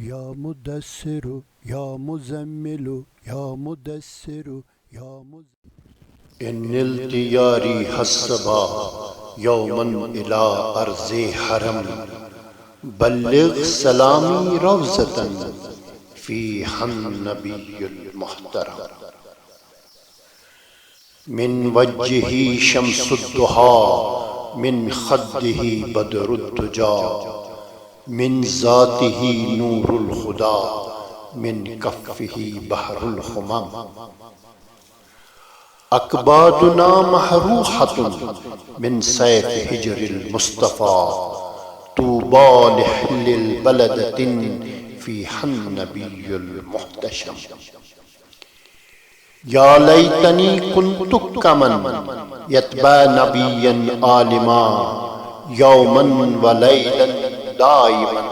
या मुदस्सिरु या मुज़म्मिलु या मुदस्सिरु या इन्निल तियारी हस्सबा यौमन इला अर्ज़े हरम बल्लिग सलामी रौज़तन फी हन नबियुल मुहतरम मिन वज्हिही शम्सुद्दुहा मिन खद्दिही बदरुद्दुजा मिन ज़ातिही नूरुल खुदा मिन कफ़्फ़िही बहरुल खुमम अकबादुना महरूहतुन मिन सैफ हिजरिल मुस्तफ़ा तूबा लिहिल्लिल बलदतिन फी हन नबियुल मुहतशम या लैतनी कुन्तु कमन यतबा नबिय्यन आलिमा यौमन व लैलन दाइमन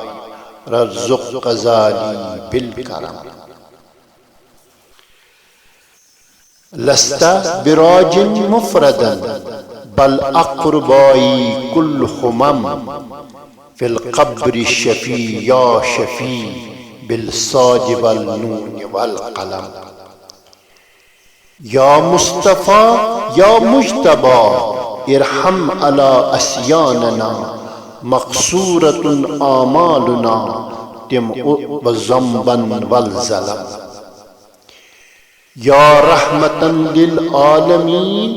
रज़्ज़ुक़ ग़ज़ाली बिल करम लस्ता बिराजिन मुफ़रदन बल अक़रबाई कुल हुमम फिल क़ब्रि शफ़ी या शफ़ी बिल साज वल नून वल क़लम या मुस्तफ़ा या मुज्तबा इरहम अला अस्यानना मक़सूरतुन आमालुना तिमउ व ज़म्बन वल ज़लम या रहमतन लिल आलमीन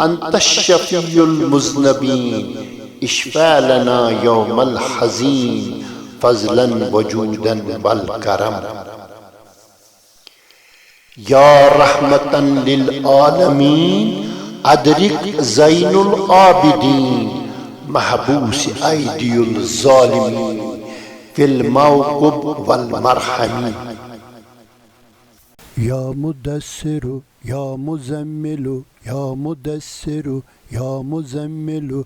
अंतश शफ़ीउल मुज़नबीन इश्फ़ा लना यौमल हज़ीन फ़ज़लन वजूदन वल करम या रहमतन लिल आलमीन अदरिक ज़ैनुल आबिदीन महबूस ऐदियुल ज़ालिमीन फिल मौक़ुब वल मरहमी या मुदस्सिरु या मुज़म्मिलु या मुदस्सिरु या मुज़म्मिलु